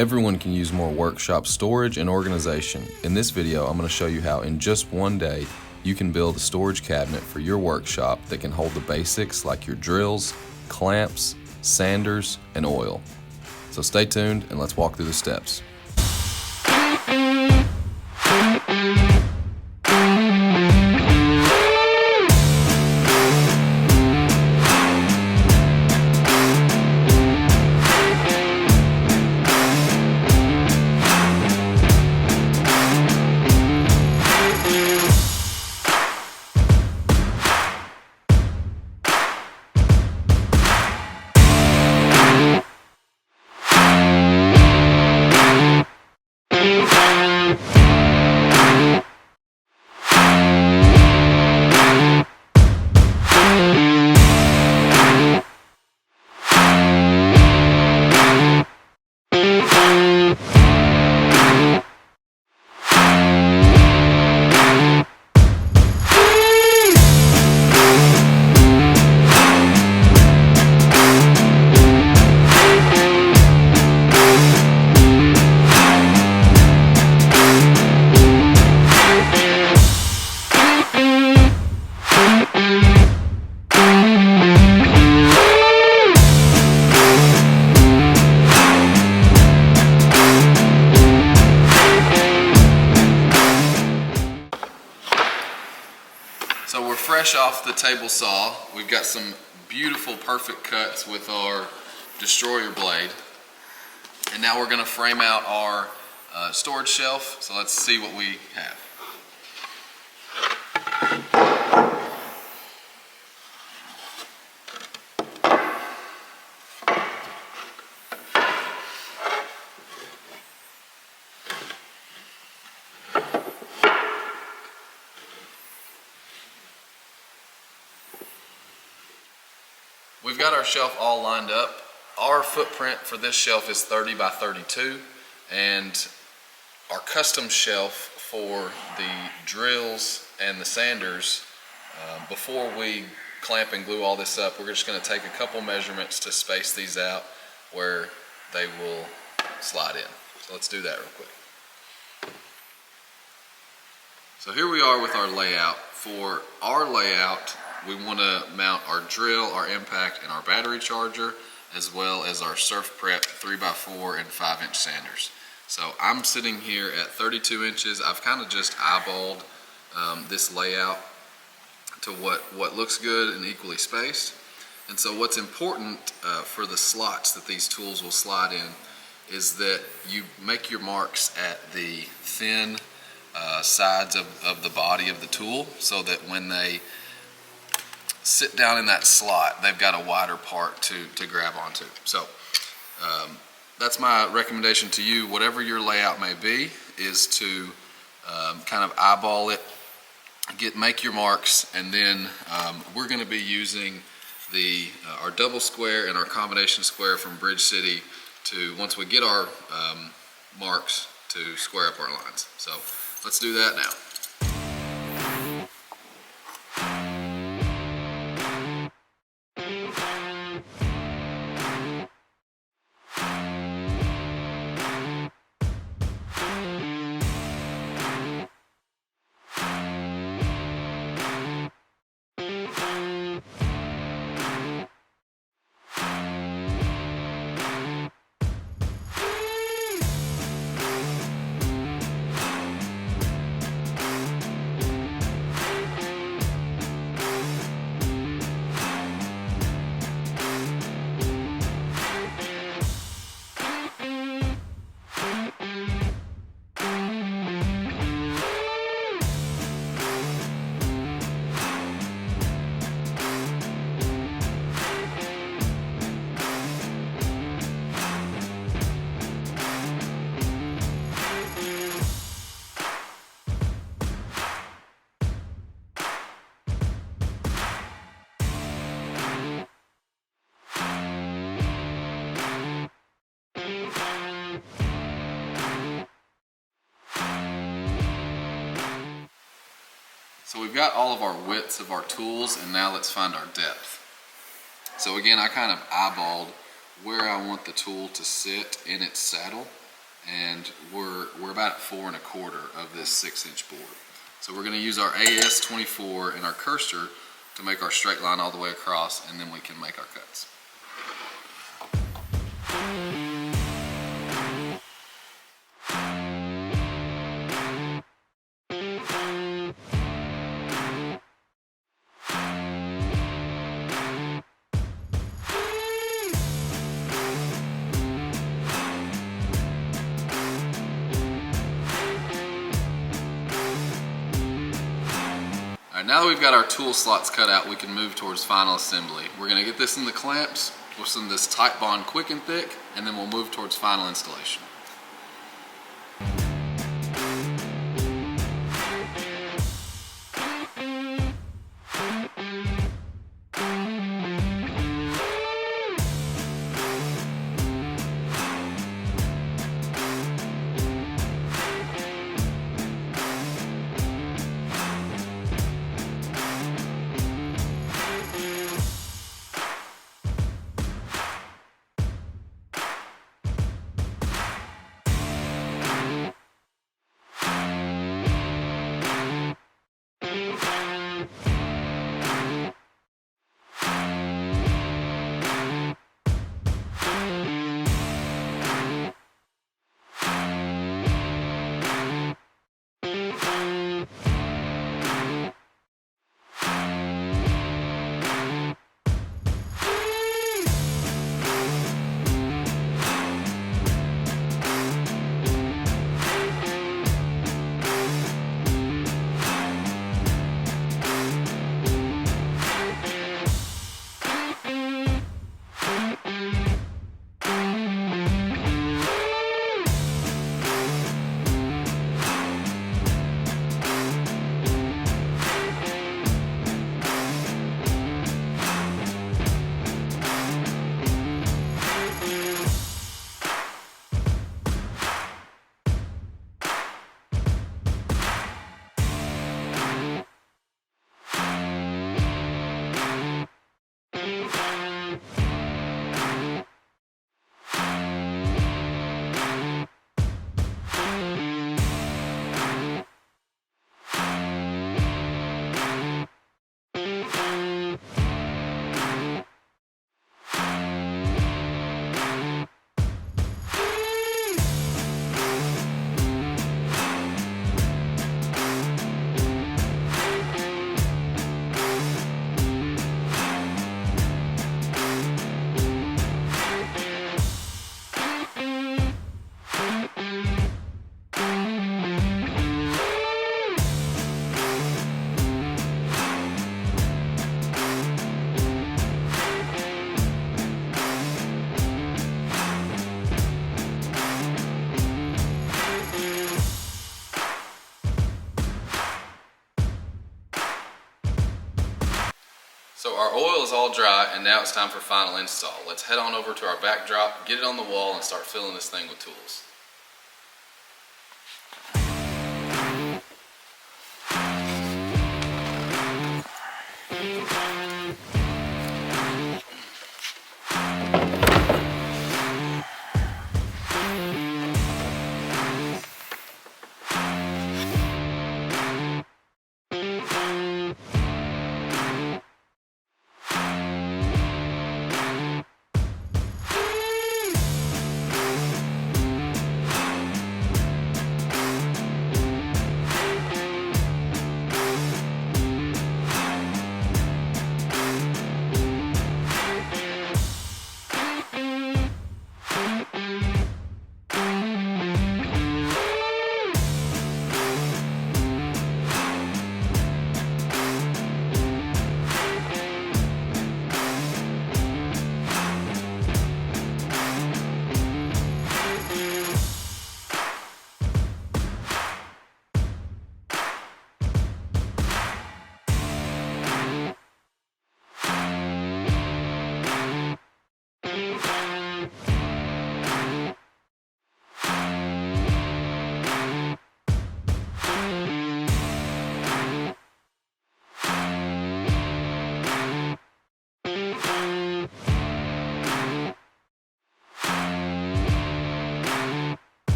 Everyone can use more workshop storage and organization. In this video, I'm going to show you how in just one day you can build a storage cabinet for your workshop that can hold the basics like your drills, clamps, sanders, and oil. So stay tuned and let's walk through the steps. So we're fresh off the table saw. We've got some beautiful, perfect cuts with our destroyer blade. And now we're gonna frame out our storage shelf. So let's see what we have. We've got our shelf all lined up. Our footprint for this shelf is 30 by 32, and our custom shelf for the drills and the sanders, before we clamp and glue all this up, we're just going to take a couple measurements to space these out where they will slide in. So let's do that real quick. So here we are with our layout. For our layout, we want to mount our drill, our impact, and our battery charger, as well as our SurfPrep 3x4 and 5-inch sanders. So I'm sitting here at 32 inches. I've kind of just eyeballed this layout to what looks good and equally spaced. And so what's important for the slots that these tools will slide in is that you make your marks at the thin sides of the body of the tool, so that when they sit down in that slot, they've got a wider part to grab onto. So that's my recommendation to you. Whatever your layout may be, is to kind of eyeball it, make your marks, and then we're going to be using our double square and our combination square from Bridge City to, once we get our marks, to square up our lines. So let's do that now. So we've got all of our widths of our tools, and now let's find our depth. So again, I kind of eyeballed where I want the tool to sit in its saddle. and we're about at 4 1/4 of this 6-inch board. So we're going to use our AS24 and our cursor to make our straight line all the way across, and then we can make our cuts. Now that we've got our tool slots cut out, we can move towards final assembly. We're going to get this in the clamps with some of this Titebond Quick and Thick, and then we'll move towards final installation. So our oil is all dry, and now it's time for final install. Let's head on over to our backdrop, get it on the wall, and start filling this thing with tools.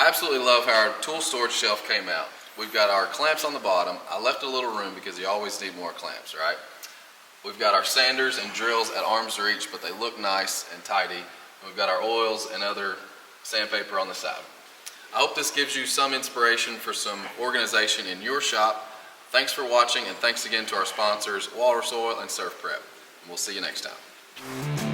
I absolutely love how our tool storage shelf came out. We've got our clamps on the bottom. I left a little room because you always need more clamps, right? We've got our sanders and drills at arm's reach, but they look nice and tidy. We've got our oils and other sandpaper on the side. I hope this gives you some inspiration for some organization in your shop. Thanks for watching, and thanks again to our sponsors, Walrus Oil and SurfPrep. And we'll see you next time.